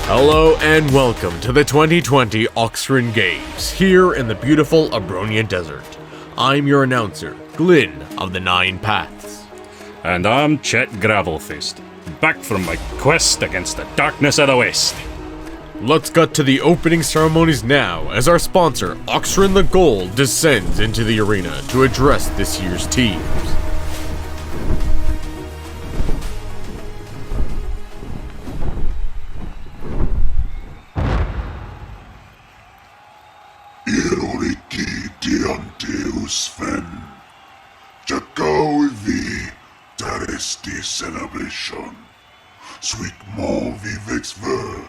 Hello and welcome to the 2020 Auxren Games, here in the beautiful Abronia Desert. I'm your announcer, Glyn of the Nine Paths. And I'm Chet Gravelfist, back from my quest against the darkness of the West. Let's get to the opening ceremonies now, as our sponsor, Auxren the Gold, descends into the arena to address this year's teams. Celebration. Sweet mon vivex ver,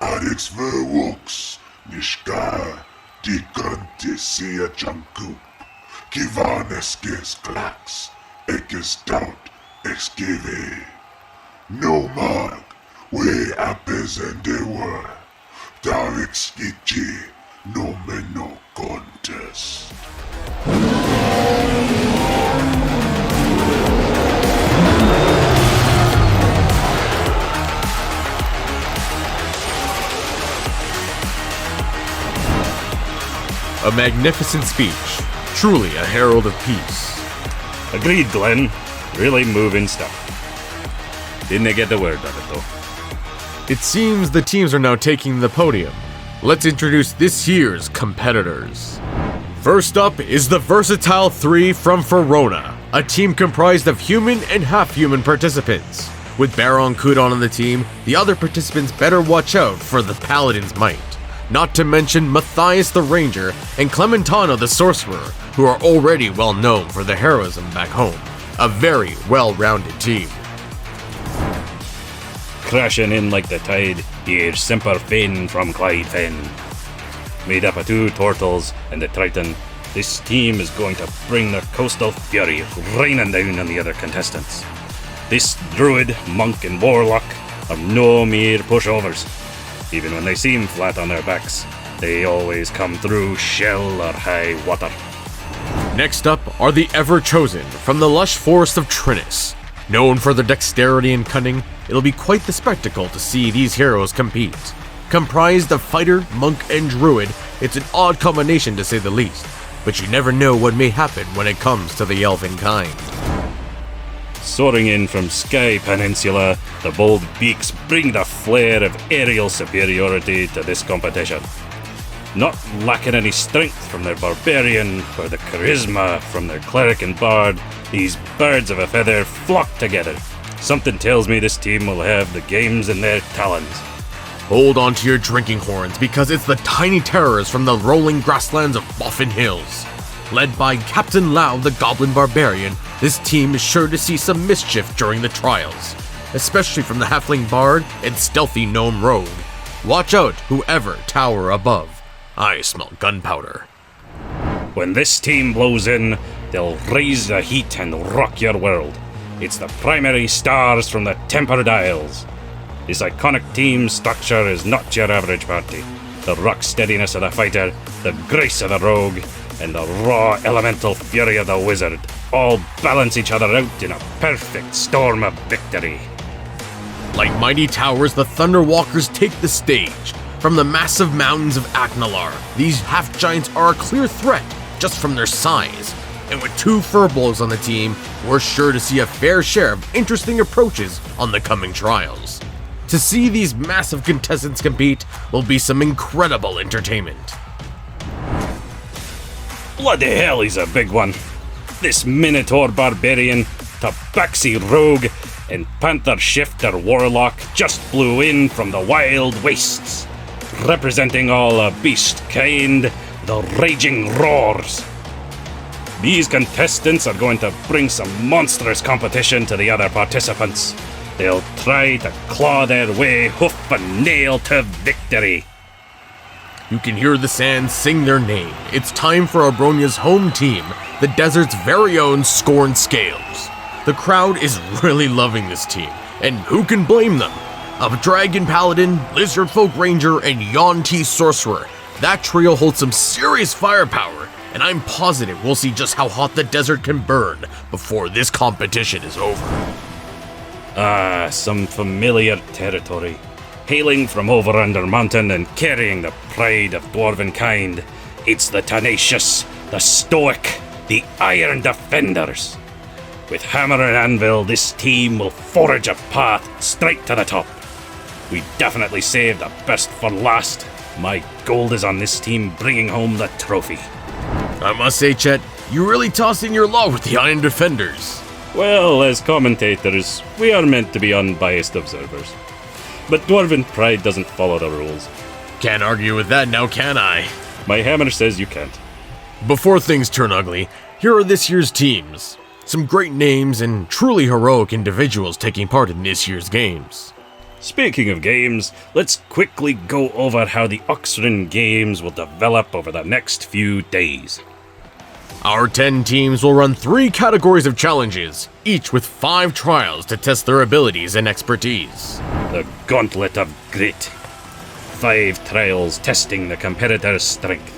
adex ver works, nishka, dikante sea jankup, kivanesques clax, ekes doubt, excave. No mag, we apes and they were, darix ichi, no meno contest. A magnificent speech, truly a herald of peace. Agreed, Glenn. Really moving stuff. Didn't get the word of it, though. It seems the teams are now taking the podium. Let's introduce this year's competitors. First up is the Versatile 3 from Verona, a team comprised of human and half-human participants. With Baron Kudon on the team, the other participants better watch out for the Paladin's might. Not to mention Matthias the Ranger and Clementano the Sorcerer, who are already well known for their heroism back home. A very well-rounded team. Crashing in like the tide, here's Semper Fen from Clyde Fen. Made up of two turtles and the Triton, this team is going to bring their coastal fury raining down on the other contestants. This druid, monk and warlock are no mere pushovers. Even when they seem flat on their backs, they always come through shell or high water. Next up are the Ever-Chosen from the lush forest of Trinnis. Known for their dexterity and cunning, it'll be quite the spectacle to see these heroes compete. Comprised of fighter, monk, and druid, it's an odd combination to say the least, but you never know what may happen when it comes to the elven kind. Soaring in from Sky Peninsula, the bold beaks bring the flair of aerial superiority to this competition. Not lacking any strength from their barbarian or the charisma from their cleric and bard, these birds of a feather flock together. Something tells me this team will have the games in their talons. Hold on to your drinking horns, because it's the tiny terrors from the rolling grasslands of Boffin Hills. Led by Captain Lau the Goblin Barbarian, this team is sure to see some mischief during the trials, especially from the Halfling Bard and stealthy Gnome Rogue. Watch out, whoever tower above. I smell gunpowder. When this team blows in, they'll raise the heat and rock your world. It's the primary stars from the Tempered Isles. This iconic team structure is not your average party. The rock steadiness of the fighter, the grace of the rogue, and the raw elemental fury of the wizard all balance each other out in a perfect storm of victory. Like mighty towers, the Thunderwalkers take the stage. From the massive mountains of Aknalar, these half-giants are a clear threat just from their size. And with two furbolgs on the team, we're sure to see a fair share of interesting approaches on the coming trials. To see these massive contestants compete will be some incredible entertainment. Bloody hell, he's a big one. This Minotaur Barbarian, Tabaxi Rogue, and Panther Shifter Warlock just blew in from the wild wastes. Representing all a beast kind, the Raging Roars. These contestants are going to bring some monstrous competition to the other participants. They'll try to claw their way hoof and nail to victory. You can hear the sand sing their name. It's time for Abronia's home team, the desert's very own Scorn Scales. The crowd is really loving this team, and who can blame them? A Dragon Paladin, Lizard Folk Ranger, and Yuan-Ti Sorcerer. That trio holds some serious firepower, and I'm positive we'll see just how hot the desert can burn before this competition is over. Ah, some familiar territory. Hailing from over under mountain and carrying the pride of dwarven kind, it's the tenacious, the stoic, the iron defenders. With hammer and anvil, this team will forge a path straight to the top. We definitely saved the best for last. My gold is on this team bringing home the trophy. I must say, Chet, you really tossed in your law with the Iron Defenders. Well, as commentators, we are meant to be unbiased observers. But dwarven pride doesn't follow the rules. Can't argue with that now, can I? My hammer says you can't. Before things turn ugly, here are this year's teams. Some great names and truly heroic individuals taking part in this year's games. Speaking of games, let's quickly go over how the Auxren games will develop over the next few days. Our 10 teams will run 3 categories of challenges, each with 5 trials to test their abilities and expertise. The Gauntlet of Grit. 5 trials testing the competitor's strength.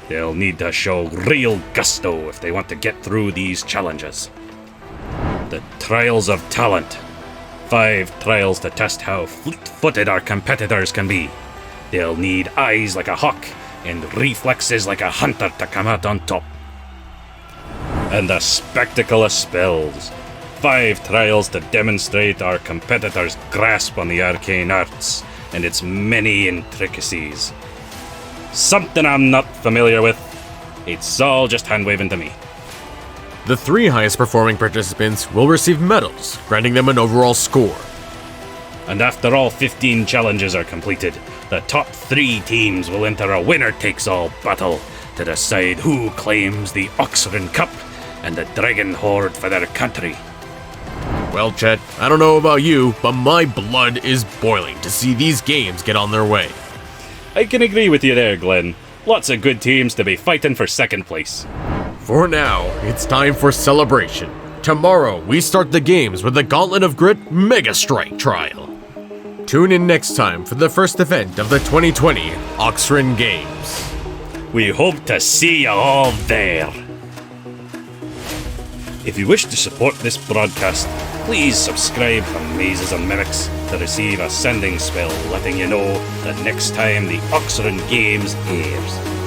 They'll need to show real gusto if they want to get through these challenges. The Trials of Talent. 5 trials to test how fleet-footed our competitors can be. They'll need eyes like a hawk and reflexes like a hunter to come out on top. And the Spectacle of Spells. 5 trials to demonstrate our competitors' grasp on the arcane arts and its many intricacies. Something I'm not familiar with. It's all just hand-waving to me. The 3 highest performing participants will receive medals, granting them an overall score. And after all 15 challenges are completed, the top 3 teams will enter a winner-takes-all battle to decide who claims the Auxren Cup and the Dragon Hoard for their country. Well, Chet, I don't know about you, but my blood is boiling to see these games get on their way. I can agree with you there, Glenn. Lots of good teams to be fighting for second place. For now, it's time for celebration. Tomorrow, we start the games with the Gauntlet of Grit Mega Strike Trial. Tune in next time for the first event of the 2020 Auxren Games. We hope to see you all there. If you wish to support this broadcast, please subscribe to Mazes and Mimics to receive a sending spell letting you know that next time the Auxren Games airs.